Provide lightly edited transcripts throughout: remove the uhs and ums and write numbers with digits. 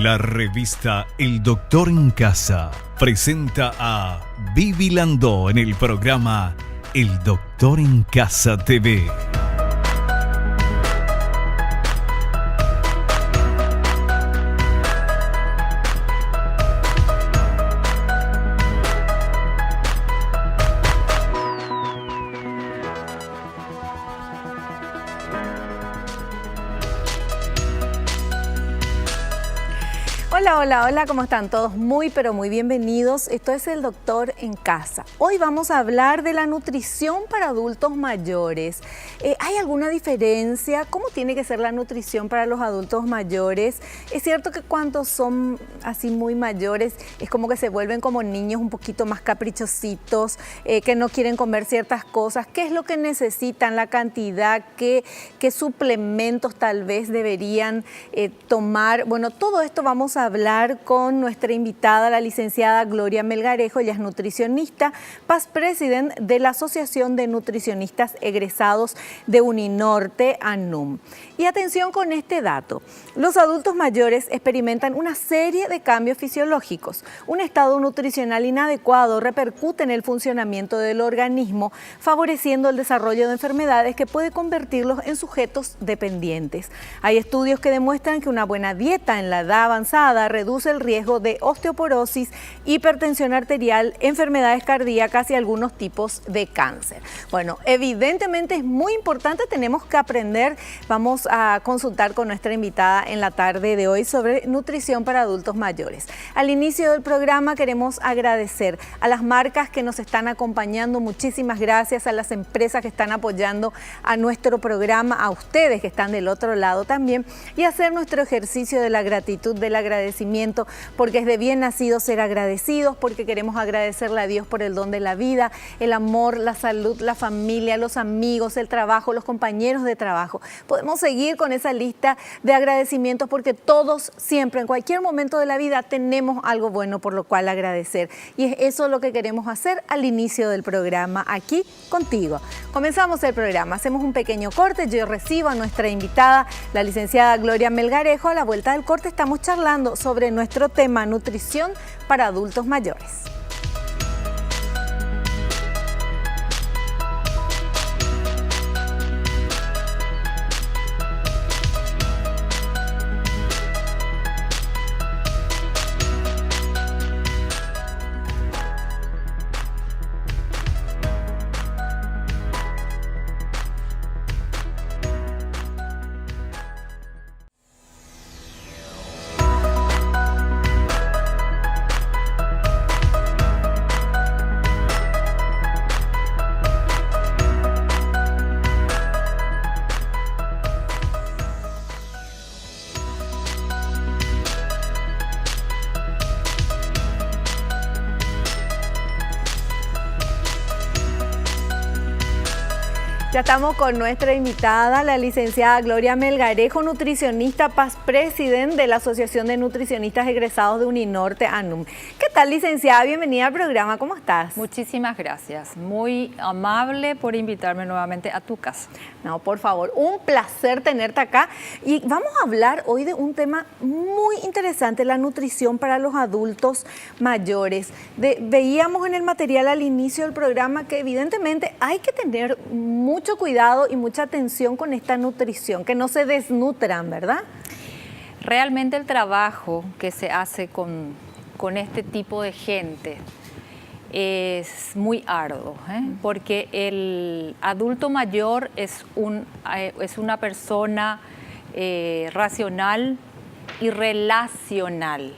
La revista El Doctor en Casa presenta a Vivi Landó en el programa El Doctor en Casa TV. Hola, ¿cómo están todos? Pero muy bienvenidos. Esto es El Doctor en Casa. Hoy vamos a hablar de la nutrición para adultos mayores. ¿Hay alguna diferencia? ¿Cómo tiene que ser la nutrición para los adultos mayores? Es cierto que cuando son así muy mayores, es como que se vuelven como niños un poquito más caprichositos, que no quieren comer ciertas cosas. ¿Qué es lo que necesitan? ¿La cantidad? ¿Qué suplementos tal vez deberían tomar? Bueno, todo esto vamos a hablar con nuestra invitada, la licenciada Gloria Melgarejo. Ella es nutricionista, past president de la Asociación de Nutricionistas Egresados de Uninorte, ANUM. Y atención con este dato, los adultos mayores experimentan una serie de cambios fisiológicos. Un estado nutricional inadecuado repercute en el funcionamiento del organismo, favoreciendo el desarrollo de enfermedades que puede convertirlos en sujetos dependientes. Hay estudios que demuestran que una buena dieta en la edad avanzada reduce el riesgo de osteoporosis, hipertensión arterial, enfermedades cardíacas y algunos tipos de cáncer. Bueno, evidentemente es muy importante, tenemos que aprender. Vamos a consultar con nuestra invitada en la tarde de hoy sobre nutrición para adultos mayores. Al inicio del programa queremos agradecer a las marcas que nos están acompañando. Muchísimas gracias a las empresas que están apoyando a nuestro programa, a ustedes que están del otro lado también, y hacer nuestro ejercicio de la gratitud, del agradecimiento, porque es de bien nacido ser agradecidos, porque queremos agradecerle a Dios por el don de la vida, el amor, la salud, la familia, los amigos, el trabajo, los compañeros de trabajo. Podemos seguir con esa lista de agradecimientos porque todos siempre, en cualquier momento de la vida, tenemos algo bueno por lo cual agradecer. Y es eso lo que queremos hacer al inicio del programa aquí contigo. Comenzamos el programa, hacemos un pequeño corte, yo recibo a nuestra invitada, la licenciada Gloria Melgarejo. A la vuelta del corte estamos charlando sobre nuestro tema nutrición para adultos mayores. Ya estamos con nuestra invitada, la licenciada Gloria Melgarejo, nutricionista, past president de la Asociación de Nutricionistas Egresados de Uninorte, ANUM. ¿Qué tal, licenciada? Bienvenida al programa, ¿cómo estás? Muchísimas gracias, muy amable por invitarme nuevamente a tu casa. No, por favor, un placer tenerte acá. Y vamos a hablar hoy de un tema muy interesante, la nutrición para los adultos mayores. Veíamos en el material al inicio del programa que evidentemente hay que tener mucho cuidado y mucha atención con esta nutrición, que no se desnutran, ¿verdad? Realmente el trabajo que se hace con este tipo de gente es muy arduo, porque el adulto mayor es una persona racional y relacional.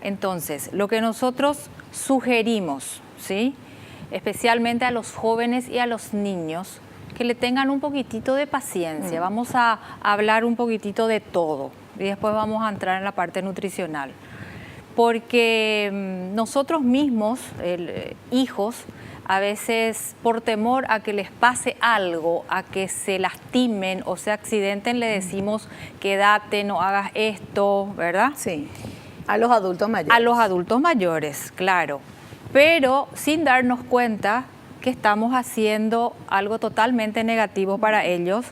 Entonces, lo que nosotros sugerimos, ¿sí?, especialmente a los jóvenes y a los niños, que le tengan un poquitito de paciencia. Vamos a hablar un poquitito de todo y después vamos a entrar en la parte nutricional. Porque nosotros mismos, hijos, a veces por temor a que les pase algo, a que se lastimen o se accidenten, le decimos quédate, no hagas esto, ¿verdad? Sí, a los adultos mayores. A los adultos mayores, claro. Pero sin darnos cuenta que estamos haciendo algo totalmente negativo para ellos,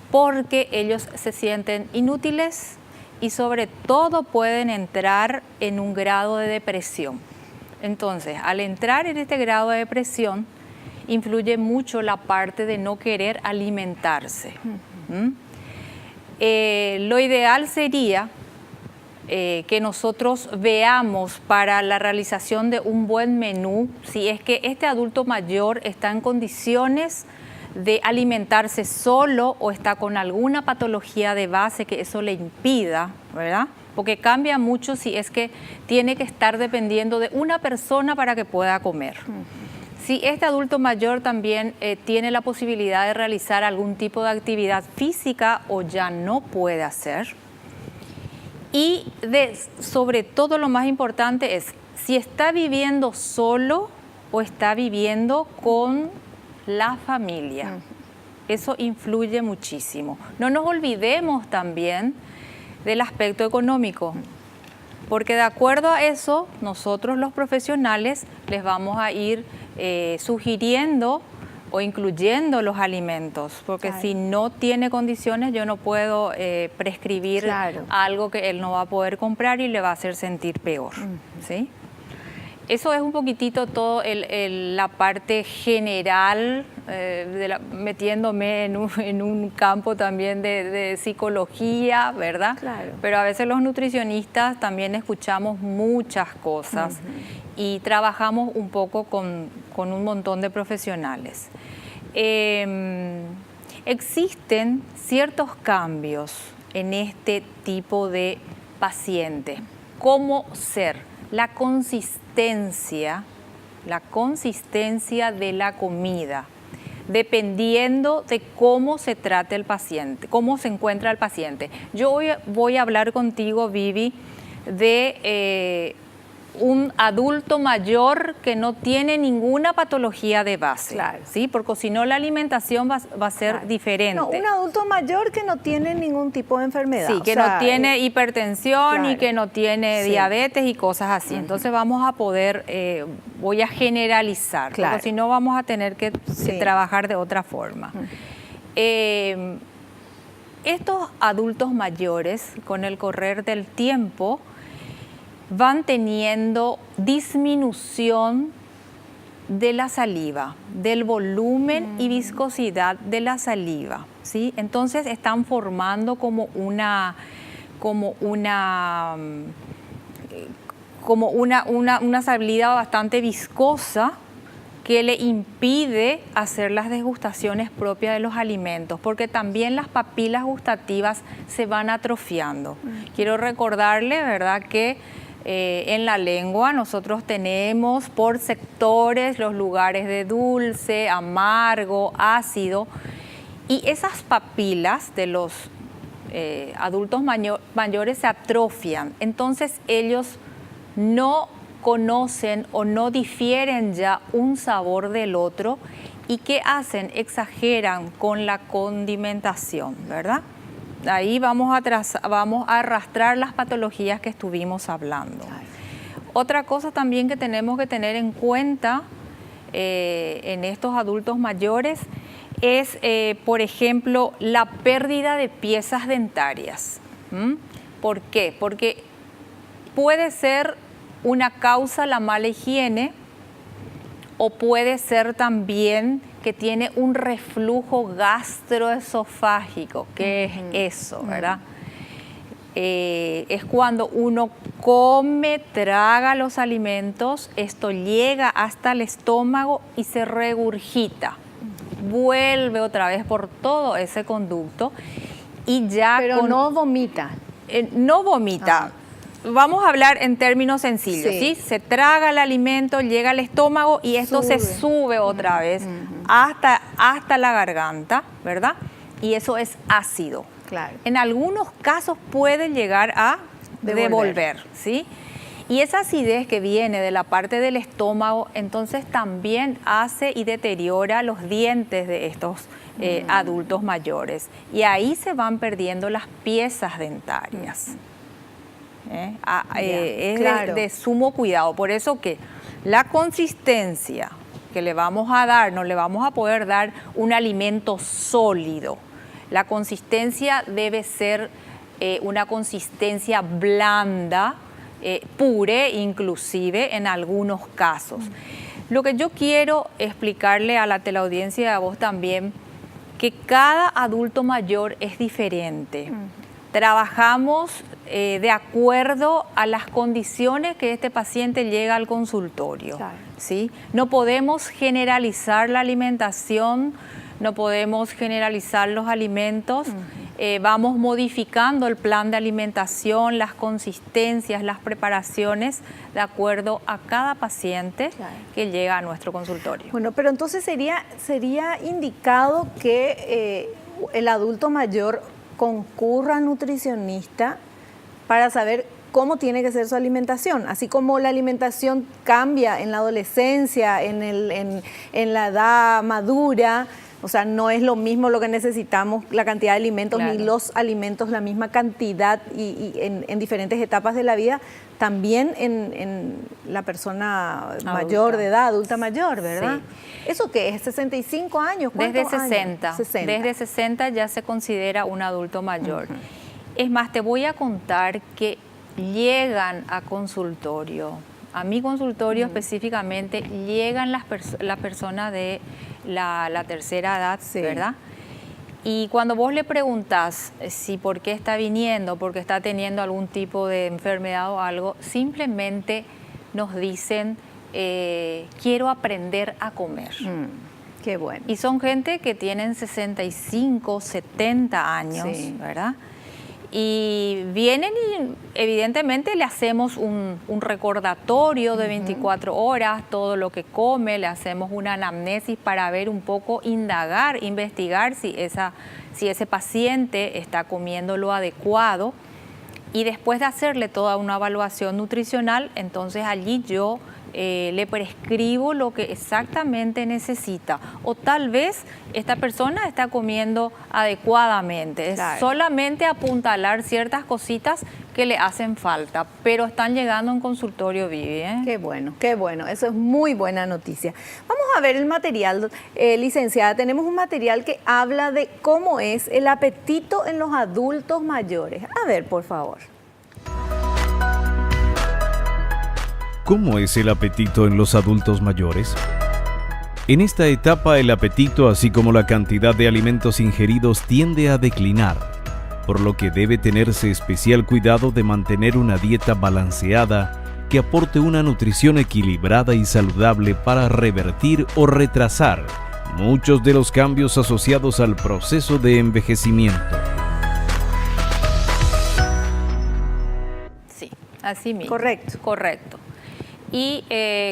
porque ellos se sienten inútiles y sobre todo pueden entrar en un grado de depresión. Entonces, al entrar en este grado de depresión, influye mucho la parte de no querer alimentarse. Lo ideal sería que nosotros veamos para la realización de un buen menú si es que este adulto mayor está en condiciones de alimentarse solo o está con alguna patología de base que eso le impida, ¿verdad? Porque cambia mucho si es que tiene que estar dependiendo de una persona para que pueda comer. Si este adulto mayor también tiene la posibilidad de realizar algún tipo de actividad física o ya no puede hacer. Y sobre todo lo más importante es si está viviendo solo o está viviendo con la familia. Eso influye muchísimo. No nos olvidemos también del aspecto económico, porque de acuerdo a eso, nosotros los profesionales les vamos a ir sugiriendo o incluyendo los alimentos, porque si no tiene condiciones yo no puedo prescribir algo que él no va a poder comprar y le va a hacer sentir peor, ¿sí? Eso es un poquitito todo la parte general, metiéndome en un campo también de psicología, ¿verdad? Claro. Pero a veces los nutricionistas también escuchamos muchas cosas y trabajamos un poco con un montón de profesionales. Existen ciertos cambios en este tipo de paciente. ¿Cómo ser? La consistencia de la comida, dependiendo de cómo se trate el paciente, cómo se encuentra el paciente. Yo hoy voy a hablar contigo, Vivi, de un adulto mayor que no tiene ninguna patología de base, ¿sí? Porque si no la alimentación va a ser diferente. No, un adulto mayor que no tiene ningún tipo de enfermedad. Sí, que no tiene hipertensión y que no tiene diabetes y cosas así. Entonces vamos a poder, voy a generalizar, porque si no vamos a tener que trabajar de otra forma. Estos adultos mayores, con el correr del tiempo, van teniendo disminución de la saliva, del volumen y viscosidad de la saliva, ¿sí? Entonces están formando como una saliva bastante viscosa que le impide hacer las degustaciones propias de los alimentos, porque también las papilas gustativas se van atrofiando. Quiero recordarle, ¿verdad?, que en la lengua nosotros tenemos por sectores los lugares de dulce, amargo, ácido, y esas papilas de los adultos mayores se atrofian. Entonces ellos no conocen o no difieren ya un sabor del otro. ¿Y qué hacen? Exageran con la condimentación, ¿verdad? Ahí vamos a arrastrar las patologías que estuvimos hablando. Otra cosa también que tenemos que tener en cuenta en estos adultos mayores es, por ejemplo, la pérdida de piezas dentarias. ¿Por qué? Porque puede ser una causa la mala higiene o puede ser también que tiene un reflujo gastroesofágico. ¿Qué es eso, verdad? Es cuando uno come, traga los alimentos, esto llega hasta el estómago y se regurgita. Vuelve otra vez por todo ese conducto y ya... Pero no vomita. No vomita. Vamos a hablar en términos sencillos, ¿sí? Se traga el alimento, llega al estómago y esto se sube otra vez hasta la garganta, ¿verdad? Y eso es ácido. Claro. En algunos casos puede llegar a devolver, ¿sí? Y esa acidez que viene de la parte del estómago, entonces también hace y deteriora los dientes de estos adultos mayores. Y ahí se van perdiendo las piezas dentarias. Es de sumo cuidado. Por eso que la consistencia que le vamos a dar, no le vamos a poder dar un alimento sólido. La consistencia debe ser una consistencia blanda, puré inclusive en algunos casos. Lo que yo quiero explicarle a la teleaudiencia y a vos también, que cada adulto mayor es diferente. Trabajamos de acuerdo a las condiciones que este paciente llega al consultorio. Claro. ¿Sí? No podemos generalizar la alimentación, no podemos generalizar los alimentos. Vamos modificando el plan de alimentación, las consistencias, las preparaciones de acuerdo a cada paciente que llega a nuestro consultorio. Bueno, pero entonces sería indicado que el adulto mayor concurra al nutricionista para saber cómo tiene que ser su alimentación, así como la alimentación cambia en la adolescencia, en la edad madura. O sea, no es lo mismo lo que necesitamos, la cantidad de alimentos, ni los alimentos, la misma cantidad y en diferentes etapas de la vida, también en la persona mayor de edad, adulta mayor, ¿verdad? Sí. ¿Eso qué es? ¿65 años? Desde 60. Desde 60 ya se considera un adulto mayor. Es más, te voy a contar que llegan a consultorio, a mi consultorio específicamente, llegan las personas de la tercera edad, ¿verdad? Y cuando vos le preguntás si por qué está viniendo, porque está teniendo algún tipo de enfermedad o algo, simplemente nos dicen, quiero aprender a comer. Qué bueno. Y son gente que tienen 65, 70 años, ¿verdad? Y vienen y evidentemente le hacemos un recordatorio de 24 horas, todo lo que come, le hacemos una anamnesis para ver un poco, indagar, investigar si ese paciente está comiendo lo adecuado. Y después de hacerle toda una evaluación nutricional, entonces allí yo le prescribo lo que exactamente necesita. O tal vez esta persona está comiendo adecuadamente. Es solamente apuntalar ciertas cositas que le hacen falta, pero están llegando en consultorio, Vivi. Qué bueno, qué bueno. Eso es muy buena noticia. Vamos a ver el material, licenciada. Tenemos un material que habla de cómo es el apetito en los adultos mayores. A ver, por favor. ¿Cómo es el apetito en los adultos mayores? En esta etapa el apetito, así como la cantidad de alimentos ingeridos, tiende a declinar, por lo que debe tenerse especial cuidado de mantener una dieta balanceada que aporte una nutrición equilibrada y saludable para revertir o retrasar muchos de los cambios asociados al proceso de envejecimiento. Sí, así mismo. Correcto. Y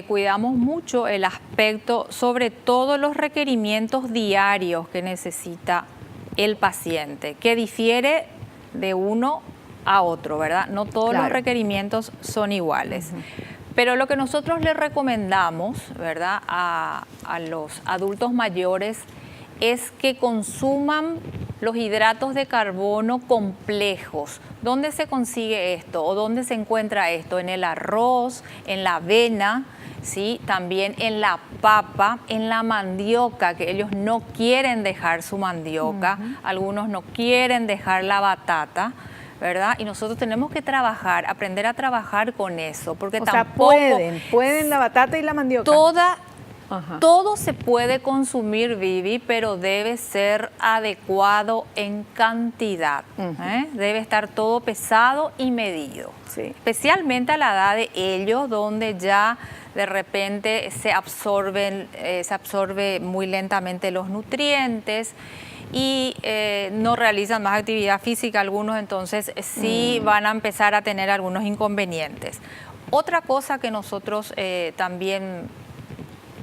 cuidamos mucho el aspecto, sobre todo los requerimientos diarios que necesita el paciente, que difiere de uno a otro, ¿verdad? No todos los requerimientos son iguales. Pero lo que nosotros le recomendamos, ¿verdad?, a los adultos mayores es que consuman los hidratos de carbono complejos. ¿Dónde se consigue esto o dónde se encuentra esto? En el arroz, en la avena, ¿sí? También en la papa, en la mandioca, que ellos no quieren dejar su mandioca, algunos no quieren dejar la batata, ¿verdad? Y nosotros tenemos que aprender a trabajar con eso, porque tampoco... pueden la batata y la mandioca. Todo se puede consumir, Vivi, pero debe ser adecuado en cantidad. Debe estar todo pesado y medido. Especialmente a la edad de ellos, donde ya de repente se absorbe muy lentamente los nutrientes y no realizan más actividad física algunos, entonces sí van a empezar a tener algunos inconvenientes. Otra cosa que nosotros también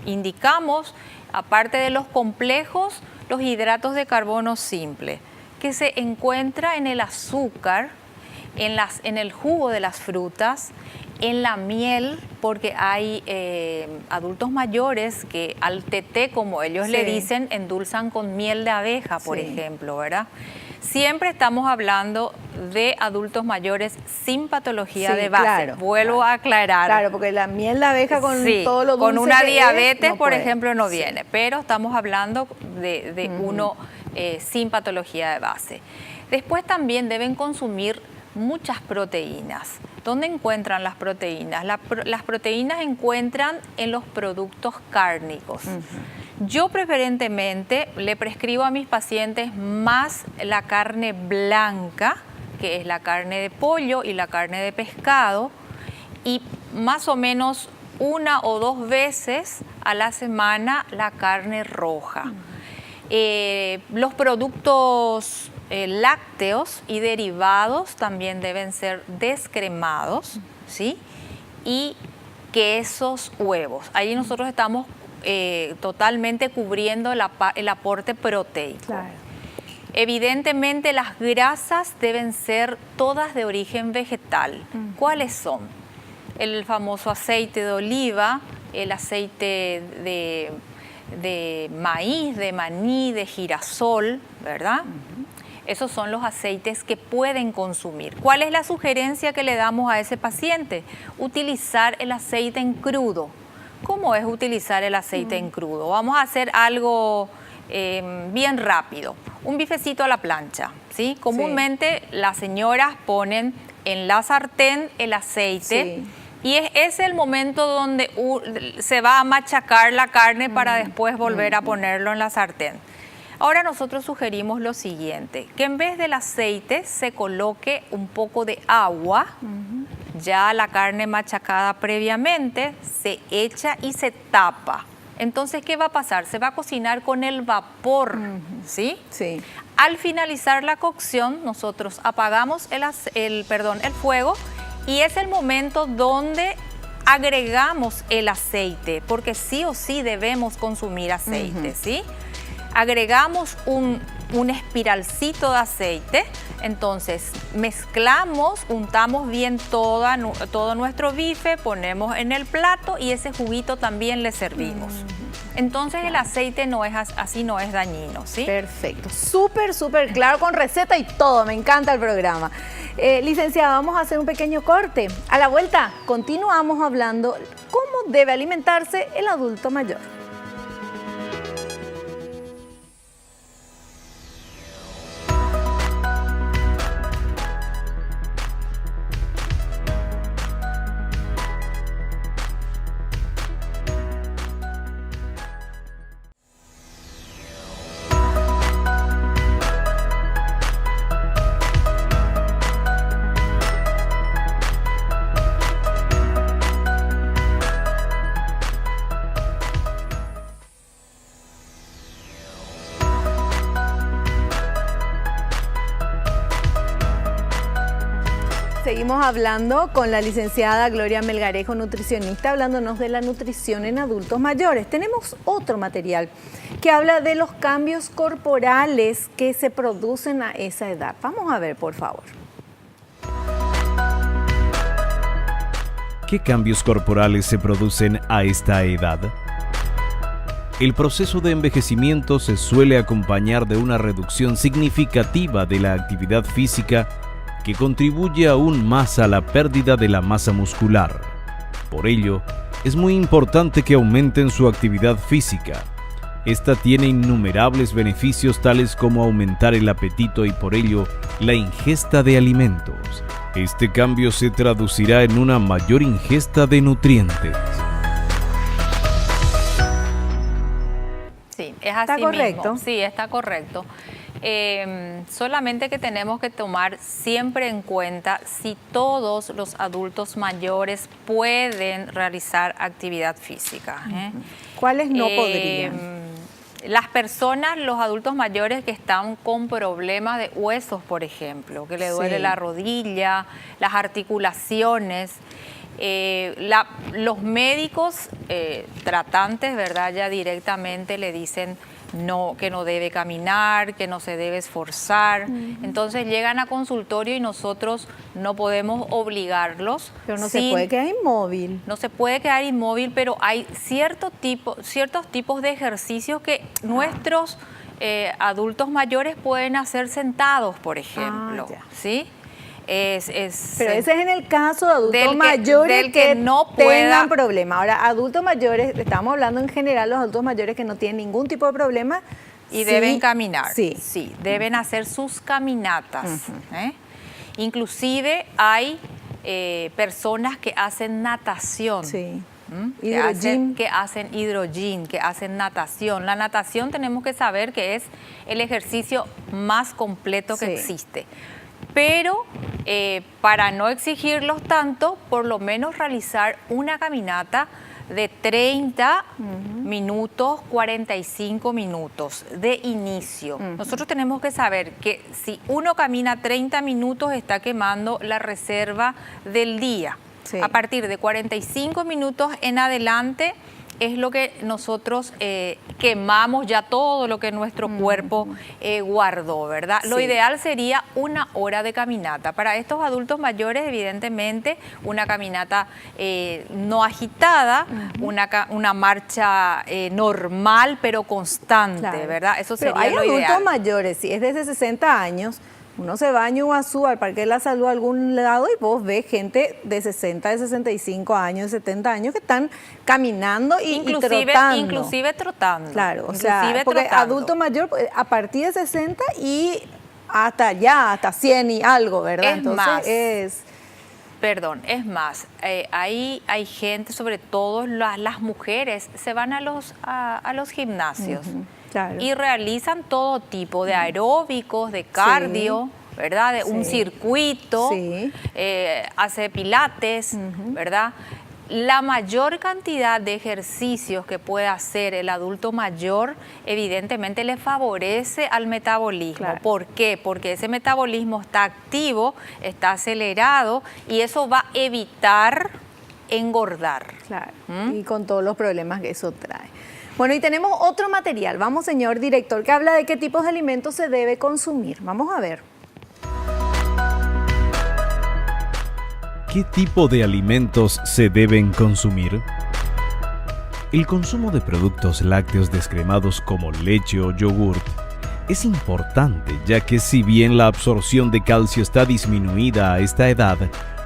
indicamos, aparte de los complejos, los hidratos de carbono simple, que se encuentra en el azúcar, en el jugo de las frutas, en la miel, porque hay adultos mayores que al teté, como ellos le dicen, endulzan con miel de abeja, por ejemplo, ¿verdad? Siempre estamos hablando de adultos mayores sin patología de base. Vuelvo a aclarar. Claro, porque la miel de abeja con todo lo dulce con una diabetes, no por puede. ejemplo, no viene. Pero estamos hablando de uno sin patología de base. Después también deben consumir muchas proteínas. ¿Dónde encuentran las proteínas? Las proteínas encuentran en los productos cárnicos. Yo preferentemente le prescribo a mis pacientes más la carne blanca, que es la carne de pollo y la carne de pescado, y más o menos 1 o 2 veces a la semana la carne roja. Los productos lácteos y derivados también deben ser descremados, ¿sí? Y quesos, huevos. Ahí nosotros estamos totalmente cubriendo el aporte proteico. Claro. Evidentemente las grasas deben ser todas de origen vegetal. ¿Cuáles son? El famoso aceite de oliva, el aceite de maíz, de maní, de girasol, ¿verdad? Esos son los aceites que pueden consumir. ¿Cuál es la sugerencia que le damos a ese paciente? Utilizar el aceite en crudo. ¿Cómo es utilizar el aceite en crudo? Vamos a hacer algo bien rápido. Un bifecito a la plancha, ¿sí? Comúnmente las señoras ponen en la sartén el aceite y es el momento donde se va a machacar la carne para después volver a ponerlo en la sartén. Ahora nosotros sugerimos lo siguiente, que en vez del aceite se coloque un poco de agua, ya la carne machacada previamente, se echa y se tapa. Entonces, ¿qué va a pasar? Se va a cocinar con el vapor, ¿sí? Sí. Al finalizar la cocción, nosotros apagamos el fuego y es el momento donde agregamos el aceite, porque sí o sí debemos consumir aceite, ¿sí? Agregamos un espiralcito de aceite, entonces mezclamos, untamos bien todo nuestro bife, ponemos en el plato y ese juguito también le servimos. Entonces el aceite no es así, no es dañino, ¿sí? Perfecto, súper claro, con receta y todo, me encanta el programa. Licenciada, vamos a hacer un pequeño corte. A la vuelta continuamos hablando cómo debe alimentarse el adulto mayor. Seguimos hablando con la licenciada Gloria Melgarejo, nutricionista, hablándonos de la nutrición en adultos mayores. Tenemos otro material que habla de los cambios corporales que se producen a esa edad. Vamos a ver, por favor. ¿Qué cambios corporales se producen a esta edad? El proceso de envejecimiento se suele acompañar de una reducción significativa de la actividad física que contribuye aún más a la pérdida de la masa muscular. Por ello, es muy importante que aumenten su actividad física. Esta tiene innumerables beneficios tales como aumentar el apetito y por ello la ingesta de alimentos. Este cambio se traducirá en una mayor ingesta de nutrientes. Sí, es así. ¿Está correcto? Mismo. Sí, está correcto. Solamente que tenemos que tomar siempre en cuenta si todos los adultos mayores pueden realizar actividad física. ¿Cuáles no podrían? Las personas, los adultos mayores que están con problemas de huesos, por ejemplo, que le duele la rodilla, las articulaciones, los médicos tratantes, ¿verdad? Ya directamente le dicen que no debe caminar, que no se debe esforzar. Entonces llegan a consultorio y nosotros no podemos obligarlos. Pero no se puede quedar inmóvil. No se puede quedar inmóvil, pero hay ciertos tipos de ejercicios que nuestros adultos mayores pueden hacer sentados, por ejemplo. ¿Sí? Pero ese es en el caso de adultos mayores que no tengan problema. Ahora, adultos mayores, estamos hablando en general, los adultos mayores que no tienen ningún tipo de problema, y deben caminar. Sí. Deben hacer sus caminatas. Inclusive hay personas que hacen natación. Sí. Que hacen hidrogym, que hacen natación. La natación tenemos que saber que es el ejercicio más completo que existe. Pero para no exigirlos tanto, por lo menos realizar una caminata de 30 minutos, 45 minutos de inicio. Nosotros tenemos que saber que si uno camina 30 minutos está quemando la reserva del día. Sí. A partir de 45 minutos en adelante es lo que nosotros quemamos ya todo lo que nuestro cuerpo guardó, ¿verdad? Sí. Lo ideal sería 1 hora de caminata. Para estos adultos mayores, evidentemente, una caminata no agitada, una marcha normal pero constante, claro, ¿verdad? Eso sería lo ideal. Pero hay adultos mayores, si es desde 60 años, uno se va a Ñuazú, al Parque de la Salud, a algún lado, y vos ves gente de 60, de 65 años, de 70 años que están caminando y trotando. Inclusive trotando. Claro, o sea, porque adulto mayor a partir de 60 y hasta allá, hasta 100 y algo, ¿verdad? Es más, hay gente, sobre todo las mujeres, se van a los gimnasios. Claro. Y realizan todo tipo de aeróbicos, de cardio, ¿verdad? De un circuito, hace pilates, ¿verdad? La mayor cantidad de ejercicios que puede hacer el adulto mayor, evidentemente le favorece al metabolismo. Claro. ¿Por qué? Porque ese metabolismo está activo, está acelerado y eso va a evitar engordar. Claro, y con todos los problemas que eso trae. Bueno, y tenemos otro material, vamos señor director, que habla de qué tipos de alimentos se debe consumir. Vamos a ver. ¿Qué tipo de alimentos se deben consumir? El consumo de productos lácteos descremados como leche o yogurt es importante, ya que si bien la absorción de calcio está disminuida a esta edad,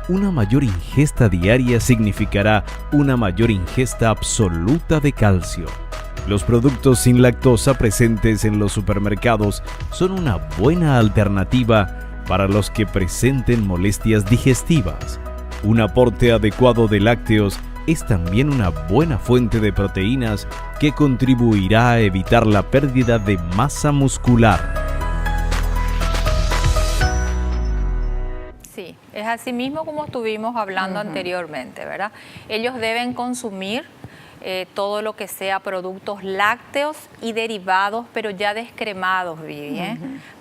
una mayor ingesta diaria significará una mayor ingesta absoluta de calcio. Los productos sin lactosa presentes en los supermercados son una buena alternativa para los que presenten molestias digestivas. Un aporte adecuado de lácteos es también una buena fuente de proteínas que contribuirá a evitar la pérdida de masa muscular. Sí, es así mismo como estuvimos hablando anteriormente, ¿verdad? Ellos deben consumir todo lo que sea productos lácteos y derivados, pero ya descremados, Vivi,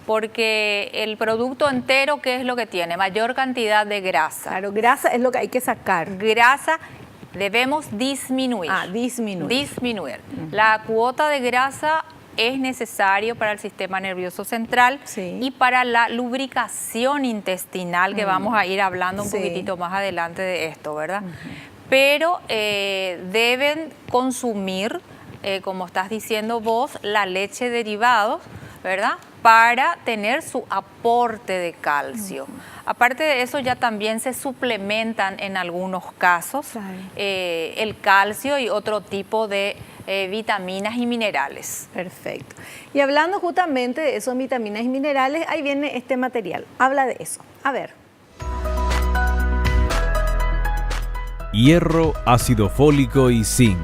porque el producto entero, ¿qué es lo que tiene? Mayor cantidad de grasa. Claro, grasa es lo que hay que sacar. Grasa debemos disminuir. Disminuir. La cuota de grasa es necesario para el sistema nervioso central y para la lubricación intestinal, que vamos a ir hablando un poquitito más adelante de esto, ¿verdad? Pero deben consumir, como estás diciendo vos, la leche derivados, ¿verdad? Para tener su aporte de calcio. Aparte de eso, ya también se suplementan en algunos casos el calcio y otro tipo de vitaminas y minerales. Perfecto. Y hablando justamente de esos vitaminas y minerales, ahí viene este material. Habla de eso. A ver. Hierro, ácido fólico y zinc.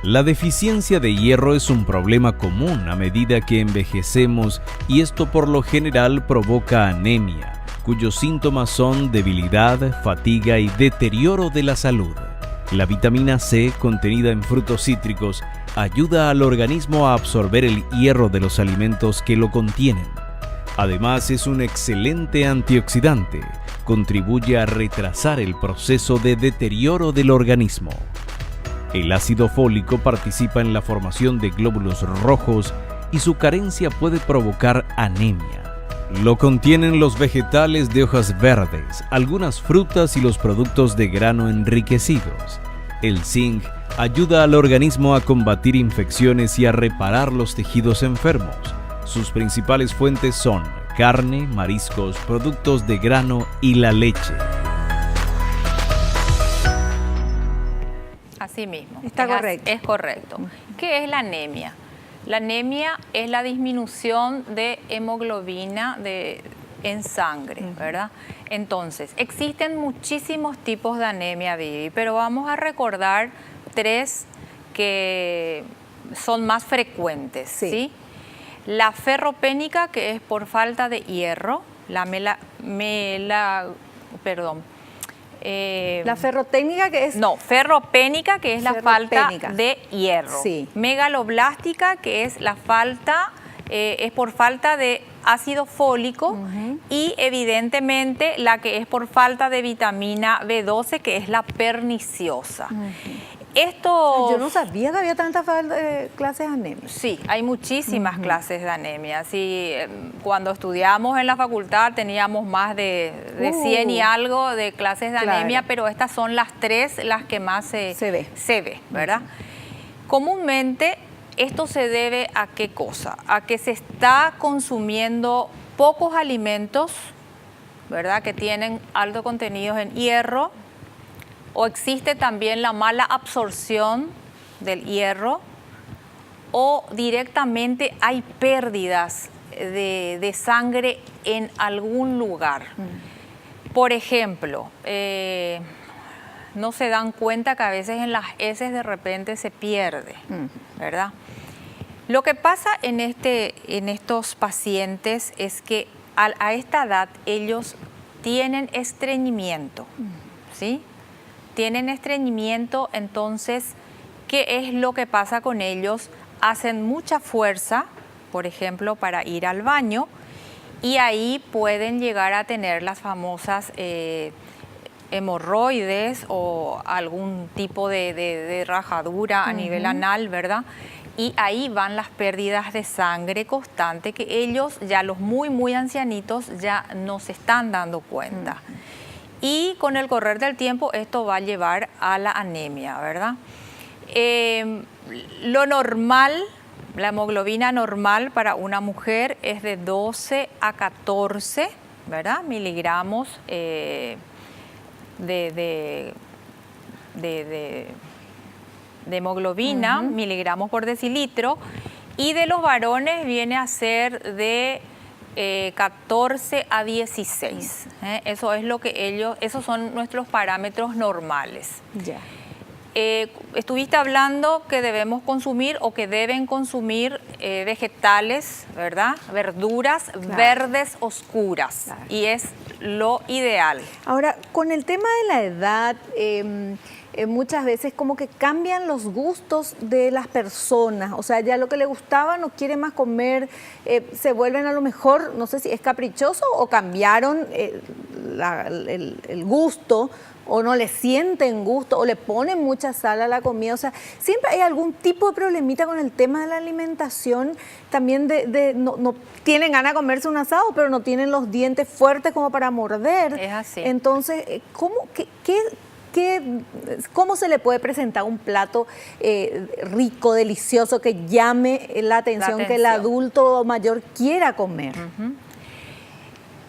La deficiencia de hierro es un problema común a medida que envejecemos y esto por lo general provoca anemia, cuyos síntomas son debilidad, fatiga y deterioro de la salud. La vitamina C, contenida en frutos cítricos, ayuda al organismo a absorber el hierro de los alimentos que lo contienen. Además, es un excelente antioxidante. Contribuye a retrasar el proceso de deterioro del organismo. El ácido fólico participa en la formación de glóbulos rojos y su carencia puede provocar anemia. Lo contienen los vegetales de hojas verdes, algunas frutas y los productos de grano enriquecidos. El zinc ayuda al organismo a combatir infecciones y a reparar los tejidos enfermos. Sus principales fuentes son carne, mariscos, productos de grano y la leche. Así mismo. Está correcto. Es correcto. ¿Qué es la anemia? La anemia es la disminución de hemoglobina en sangre, ¿verdad? Entonces, existen muchísimos tipos de anemia, Vivi, pero vamos a recordar 3 que son más frecuentes, ¿sí? La ferropénica, que es por falta de hierro, la ferrotécnica, que es... No, ferropénica, que es la falta de hierro. Sí. Megaloblástica, que es la falta, es por falta de ácido fólico, y evidentemente la que es por falta de vitamina B12, que es la perniciosa. Yo no sabía que había tantas clases de anemia. Sí, hay muchísimas clases de anemia. Sí, cuando estudiamos en la facultad teníamos más de 100 y algo de clases de anemia, pero estas son las 3 las que más se ve, ¿verdad? Comúnmente esto se debe a qué cosa, a que se está consumiendo pocos alimentos, ¿verdad?, que tienen alto contenido en hierro, o existe también la mala absorción del hierro, o directamente hay pérdidas de sangre en algún lugar. Por ejemplo, no se dan cuenta que a veces en las heces de repente se pierde, ¿verdad? Lo que pasa en estos pacientes es que a esta edad ellos tienen estreñimiento, ¿sí? Tienen estreñimiento, entonces, ¿qué es lo que pasa con ellos? Hacen mucha fuerza, por ejemplo, para ir al baño, y ahí pueden llegar a tener las famosas hemorroides o algún tipo de rajadura a nivel anal, ¿verdad? Y ahí van las pérdidas de sangre constante que ellos, ya los muy ancianitos, ya no se están dando cuenta. Y con el correr del tiempo esto va a llevar a la anemia, ¿verdad? Lo normal, la hemoglobina normal para una mujer es de 12 a 14, ¿verdad?, miligramos de hemoglobina, miligramos por decilitro, y de los varones viene a ser de 14 a 16. Eso es lo que esos son nuestros parámetros normales. Ya. Estuviste hablando que debemos consumir o que deben consumir vegetales, ¿verdad? Verduras verdes oscuras, y es lo ideal. Ahora, con el tema de la edad, muchas veces como que cambian los gustos de las personas, o sea, ya lo que le gustaba no quiere más comer, se vuelven a lo mejor, no sé si es caprichoso o cambiaron el gusto, o no le sienten gusto, o le ponen mucha sal a la comida. O sea, siempre hay algún tipo de problemita con el tema de la alimentación, también no tienen ganas de comerse un asado, pero no tienen los dientes fuertes como para morder. Es así. Entonces, ¿cómo se le puede presentar un plato rico, delicioso, que llame la atención, que el adulto mayor quiera comer?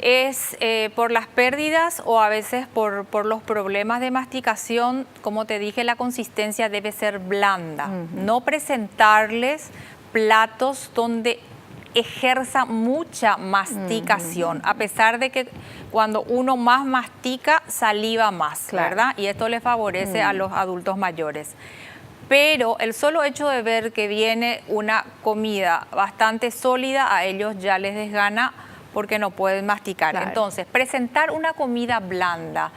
Es por las pérdidas o a veces por los problemas de masticación. Como te dije, la consistencia debe ser blanda. No presentarles platos donde ejerza mucha masticación, a pesar de que cuando uno más mastica, saliva más, ¿verdad? Y esto le favorece a los adultos mayores. Pero el solo hecho de ver que viene una comida bastante sólida, a ellos ya les desgana porque no pueden masticar. Entonces, presentar una comida blanda.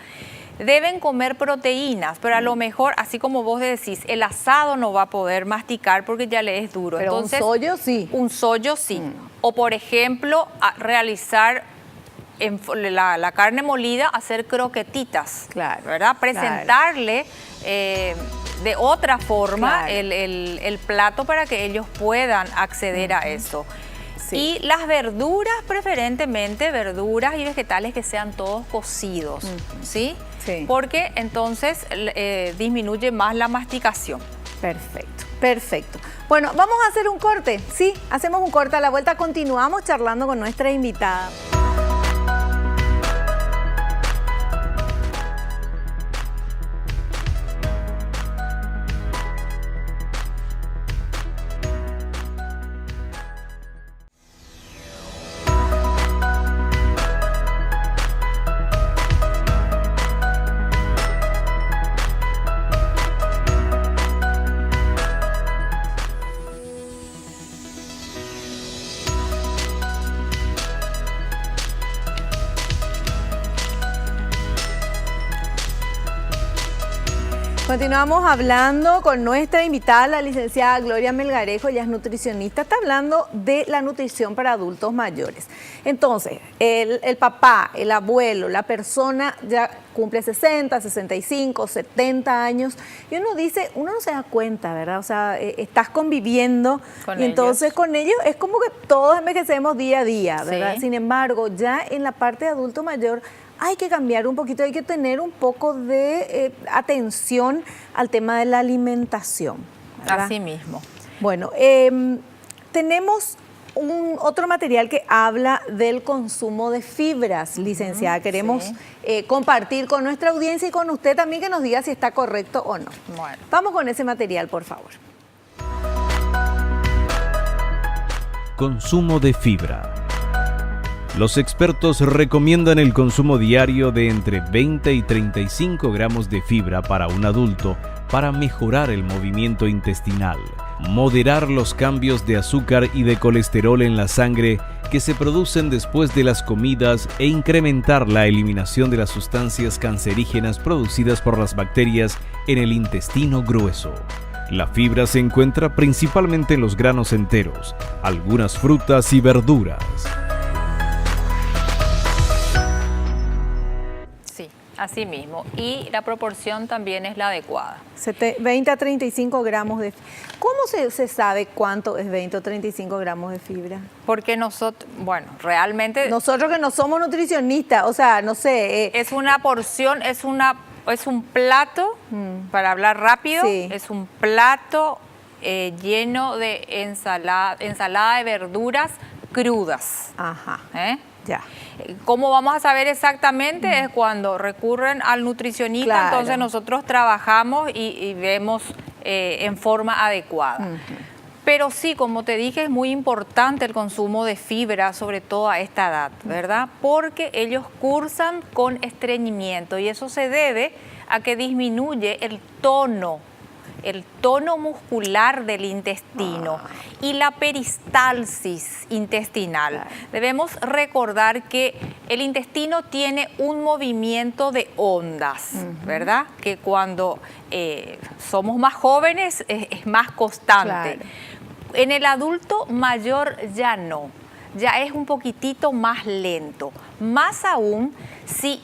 Deben comer proteínas, pero a lo mejor, así como vos decís, el asado no va a poder masticar porque ya le es duro. Pero entonces, un sollo sí. Un sollo sí. O, por ejemplo, realizar la carne molida, hacer croquetitas, ¿verdad? Presentarle de otra forma el plato para que ellos puedan acceder a eso. Sí. Y las verduras, preferentemente verduras y vegetales que sean todos cocidos, ¿sí? Sí. Porque entonces disminuye más la masticación. Perfecto, perfecto. Bueno, vamos a hacer un corte, ¿sí? Hacemos un corte, a la vuelta continuamos charlando con nuestra invitada. Continuamos hablando con nuestra invitada, la licenciada Gloria Melgarejo, ella es nutricionista, está hablando de la nutrición para adultos mayores. Entonces, el papá, el abuelo, la persona ya cumple 60, 65, 70 años y uno dice, uno no se da cuenta, ¿verdad? O sea, estás conviviendo con y entonces ellos. Con ellos es como que todos envejecemos día a día, ¿verdad? Sí. Sin embargo, ya en la parte de adulto mayor hay que cambiar un poquito, hay que tener un poco de atención al tema de la alimentación, ¿verdad? Así mismo. Bueno, tenemos otro material que habla del consumo de fibras, licenciada. Queremos compartir con nuestra audiencia y con usted también que nos diga si está correcto o no. Bueno. Vamos con ese material, por favor. Consumo de fibra. Los expertos recomiendan el consumo diario de entre 20 y 35 gramos de fibra para un adulto para mejorar el movimiento intestinal, moderar los cambios de azúcar y de colesterol en la sangre que se producen después de las comidas e incrementar la eliminación de las sustancias cancerígenas producidas por las bacterias en el intestino grueso. La fibra se encuentra principalmente en los granos enteros, algunas frutas y verduras. Sí, así mismo. Y la proporción también es la adecuada. 20 a 35 gramos de fibra. ¿Cómo se sabe cuánto es 20 o 35 gramos de fibra? Porque nosotros, bueno, realmente Nosotros que no somos nutricionistas, o sea, no sé. es una porción, es un plato, para hablar rápido, Sí. es un plato lleno de ensalada de verduras crudas. Ajá, ¿Eh? ya. ¿Cómo vamos a saber exactamente? Es cuando recurren al nutricionista, Claro. entonces nosotros trabajamos y vemos en forma adecuada. Pero sí, como te dije, es muy importante el consumo de fibra, sobre todo a esta edad, ¿verdad? Porque ellos cursan con estreñimiento y eso se debe a que disminuye el tono muscular del intestino y la peristalsis intestinal. Claro. Debemos recordar que el intestino tiene un movimiento de ondas, ¿verdad? Que cuando somos más jóvenes es más constante. Claro. En el adulto mayor ya no, ya es un poquitito más lento. Más aún si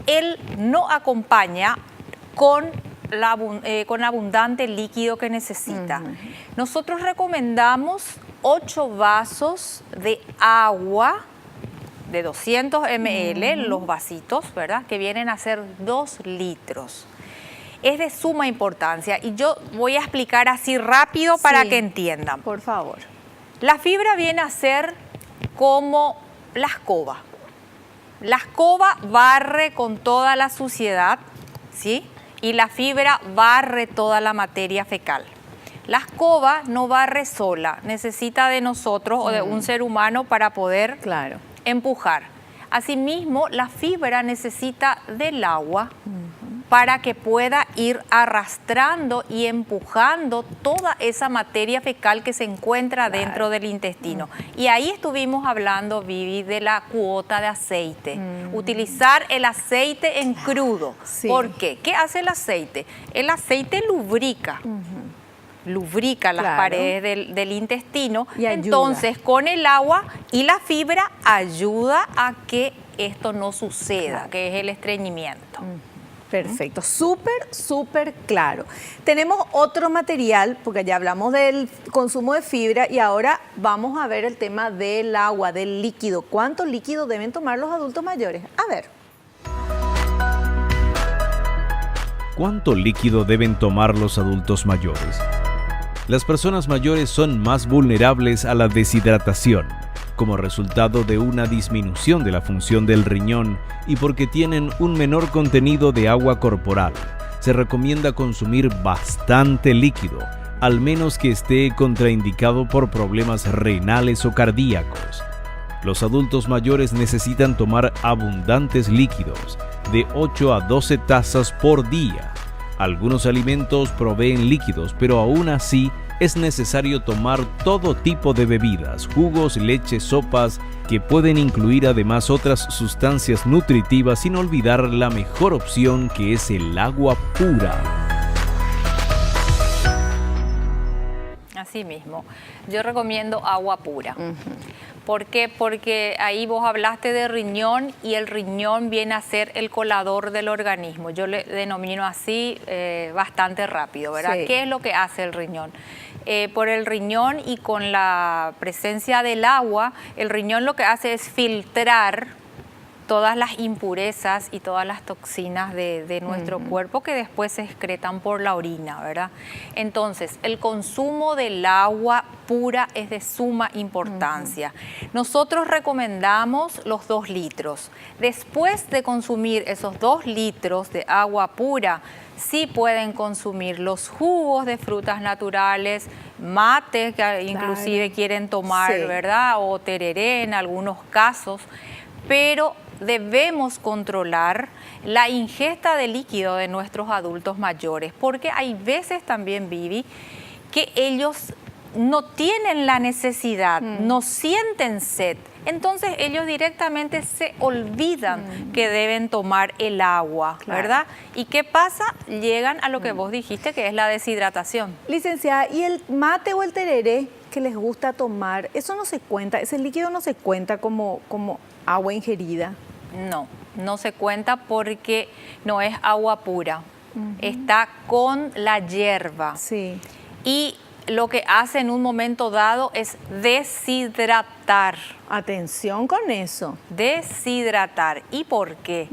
él no acompaña con abundante líquido que necesita. Nosotros recomendamos 8 vasos de agua de 200 ml, los vasitos, ¿verdad? Que vienen a ser 2 litros. Es de suma importancia y yo voy a explicar así rápido para Sí. que entiendan. Por favor. La fibra viene a ser como la escoba. La escoba barre con toda la suciedad, ¿sí? Y la fibra barre toda la materia fecal. La escoba no barre sola, necesita de nosotros o de un ser humano para poder Claro. empujar. Asimismo, la fibra necesita del agua para que pueda ir arrastrando y empujando toda esa materia fecal que se encuentra dentro del intestino. Y ahí estuvimos hablando, Vivi, de la cuota de aceite. Utilizar el aceite en crudo. Sí. ¿Por qué? ¿Qué hace el aceite? El aceite lubrica. Lubrica las Claro. paredes del intestino. Y ayuda. Entonces, con el agua y la fibra ayuda a que esto no suceda, Claro. que es el estreñimiento. Perfecto, súper claro. Tenemos otro material, porque ya hablamos del consumo de fibra y ahora vamos a ver el tema del agua, del líquido. ¿Cuánto líquido deben tomar los adultos mayores? A ver. ¿Cuánto líquido deben tomar los adultos mayores? Las personas mayores son más vulnerables a la deshidratación, como resultado de una disminución de la función del riñón y porque tienen un menor contenido de agua corporal. Se recomienda consumir bastante líquido, al menos que esté contraindicado por problemas renales o cardíacos. Los adultos mayores necesitan tomar abundantes líquidos, de 8 a 12 tazas por día. Algunos alimentos proveen líquidos, pero aún así es necesario tomar todo tipo de bebidas, jugos, leche, sopas, que pueden incluir además otras sustancias nutritivas sin olvidar la mejor opción que es el agua pura. así mismo. Yo recomiendo agua pura. ¿Por qué? Porque ahí vos hablaste de riñón y el riñón viene a ser el colador del organismo. Yo le denomino así bastante rápido, ¿verdad? Sí. ¿Qué es lo que hace el riñón? Por el riñón y con la presencia del agua, el riñón lo que hace es filtrar todas las impurezas y todas las toxinas de nuestro cuerpo que después se excretan por la orina, ¿verdad? Entonces, el consumo del agua pura es de suma importancia. Nosotros recomendamos los 2 litros. Después de consumir esos 2 litros de agua pura, sí pueden consumir los jugos de frutas naturales, mates que inclusive quieren tomar, Sí. ¿verdad? O tereré en algunos casos, pero debemos controlar la ingesta de líquido de nuestros adultos mayores, porque hay veces también, Vivi, que ellos no tienen la necesidad, no sienten sed, entonces ellos directamente se olvidan que deben tomar el agua, Claro. ¿verdad? ¿Y qué pasa? Llegan a lo que vos dijiste, que es la deshidratación. Licenciada, ¿y el mate o el tereré que les gusta tomar, eso no se cuenta, ese líquido no se cuenta como agua ingerida? No, no se cuenta porque no es agua pura, está con la hierba. Sí. Y lo que hace en un momento dado es deshidratar. Atención con eso. Deshidratar. ¿Y por qué?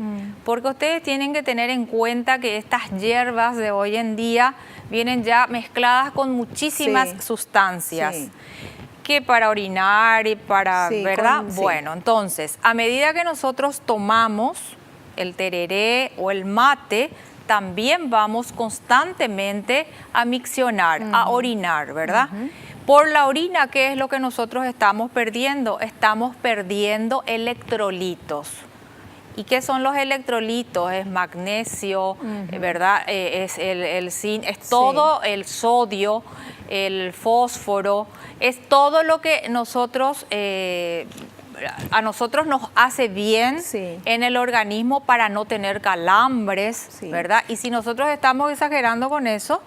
Porque ustedes tienen que tener en cuenta que estas hierbas de hoy en día vienen ya mezcladas con muchísimas Sí. sustancias. Sí. Que para orinar y para, Sí, ¿verdad? sí. Bueno, entonces, a medida que nosotros tomamos el tereré o el mate, también vamos constantemente a miccionar, a orinar, ¿verdad? Por la orina, ¿qué es lo que nosotros estamos perdiendo? Estamos perdiendo electrolitos. ¿Y qué son los electrolitos? Es magnesio, ¿verdad? Es el zinc, es todo el sodio, el fósforo, es todo lo que nosotros, a nosotros nos hace bien Sí. en el organismo para no tener calambres, Sí. ¿verdad? Y si nosotros estamos exagerando con eso,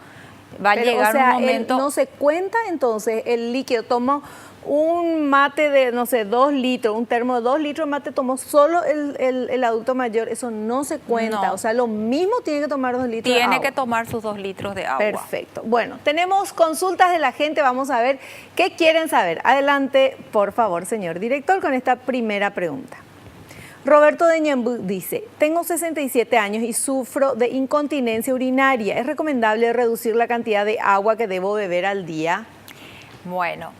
va a Pero, llegar o sea, un momento... no se cuenta entonces el líquido. Tomo un mate de, no sé, 2 litros, un termo de 2 litros de mate, tomó solo el adulto mayor, eso no se cuenta. No. O sea, lo mismo tiene que tomar 2 litros de Tiene agua. que tomar sus 2 litros de agua. Perfecto. Bueno, tenemos consultas de la gente, vamos a ver qué quieren saber. Adelante, por favor, señor director, con esta primera pregunta. Roberto de Ñembú dice, tengo 67 años y sufro de incontinencia urinaria. ¿Es recomendable reducir la cantidad de agua que debo beber al día? Bueno,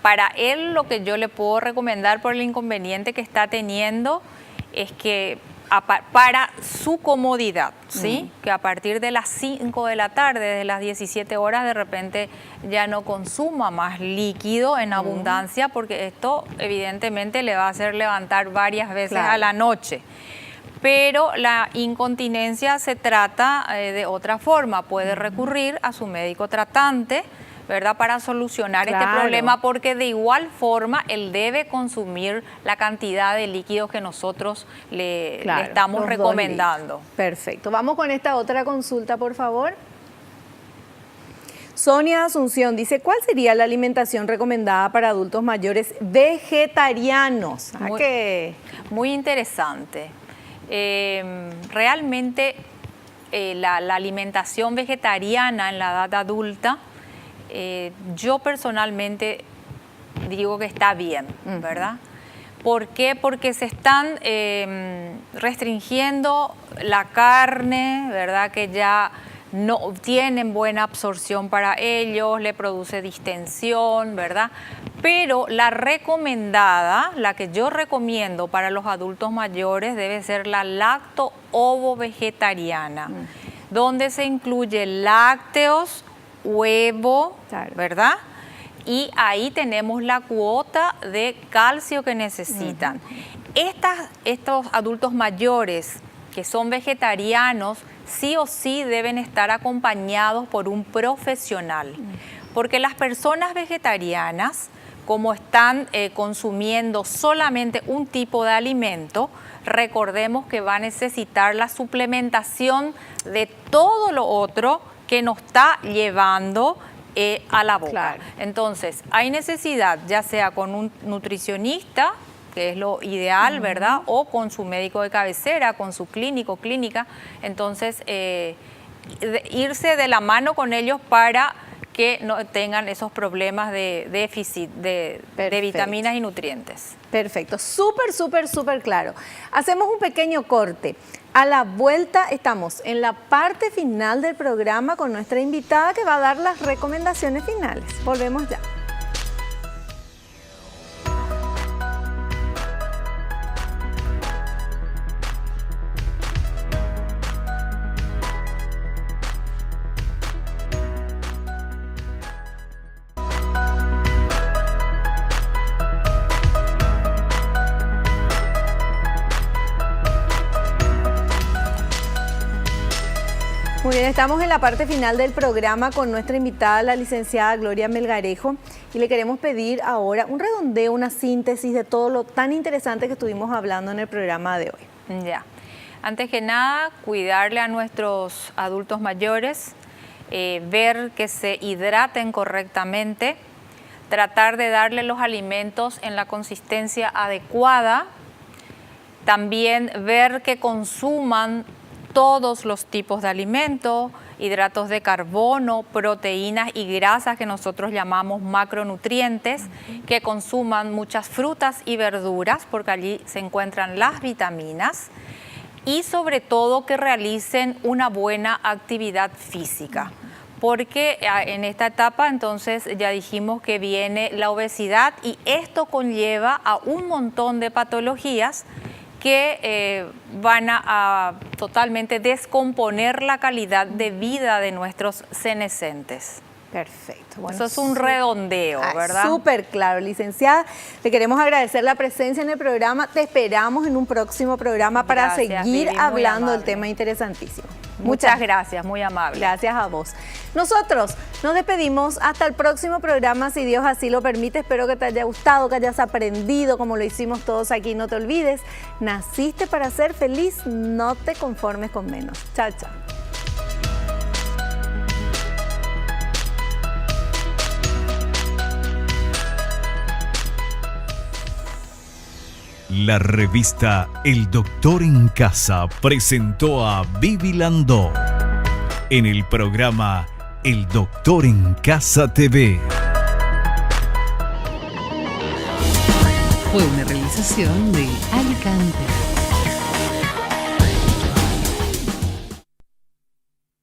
para él lo que yo le puedo recomendar por el inconveniente que está teniendo es que para su comodidad, ¿sí? Que a partir de las 5 de la tarde, desde las 17 horas, de repente ya no consuma más líquido en abundancia, porque esto evidentemente le va a hacer levantar varias veces a la noche. Pero la incontinencia se trata de otra forma, puede recurrir a su médico tratante, ¿verdad? Para solucionar este problema, porque de igual forma él debe consumir la cantidad de líquidos que nosotros le estamos recomendando. Perfecto. Vamos con esta otra consulta, por favor. Sonia Asunción dice, ¿cuál sería la alimentación recomendada para adultos mayores vegetarianos? Muy interesante. Realmente la alimentación vegetariana en la edad adulta, yo personalmente digo que está bien, ¿verdad? ¿Por qué? Porque se están restringiendo la carne, ¿verdad? Que ya no tienen buena absorción para ellos, le produce distensión, ¿verdad? Pero la recomendada, la que yo recomiendo para los adultos mayores, debe ser la lacto-ovo-vegetariana, donde se incluye lácteos, huevo, ¿verdad? Y ahí tenemos la cuota de calcio que necesitan. Estos adultos mayores que son vegetarianos, sí o sí deben estar acompañados por un profesional, porque las personas vegetarianas, como están consumiendo solamente un tipo de alimento, recordemos que va a necesitar la suplementación de todo lo otro que nos está llevando a la boca. Claro. Entonces, hay necesidad, ya sea con un nutricionista, que es lo ideal, ¿verdad? O con su médico de cabecera, con su clínico, clínica. Entonces, irse de la mano con ellos para que no tengan esos problemas de déficit de vitaminas y nutrientes. Perfecto, súper claro. Hacemos un pequeño corte. A la vuelta estamos en la parte final del programa con nuestra invitada que va a dar las recomendaciones finales. Volvemos ya. Muy bien, estamos en la parte final del programa con nuestra invitada, la licenciada Gloria Melgarejo, y le queremos pedir ahora un redondeo, una síntesis de todo lo tan interesante que estuvimos hablando en el programa de hoy. Ya. Antes que nada, cuidarle a nuestros adultos mayores, ver que se hidraten correctamente, tratar de darle los alimentos en la consistencia adecuada, también ver que consuman todos los tipos de alimentos, hidratos de carbono, proteínas y grasas que nosotros llamamos macronutrientes, que consuman muchas frutas y verduras porque allí se encuentran las vitaminas y sobre todo que realicen una buena actividad física. Porque en esta etapa entonces ya dijimos que viene la obesidad y esto conlleva a un montón de patologías que van a totalmente descomponer la calidad de vida de nuestros senescentes. Perfecto. Bueno, eso es un redondeo, ¿verdad? Súper claro, licenciada. Le queremos agradecer la presencia en el programa. Te esperamos en un próximo programa para seguir hablando del tema interesantísimo. Muchas gracias, muy amable. Gracias a vos. Nosotros nos despedimos hasta el próximo programa, si Dios así lo permite. Espero que te haya gustado, que hayas aprendido como lo hicimos todos aquí. No te olvides, naciste para ser feliz, no te conformes con menos. Chao, chao. La revista El Doctor en Casa presentó a Vivi Landó en el programa El Doctor en Casa TV. Fue una realización de Alicante.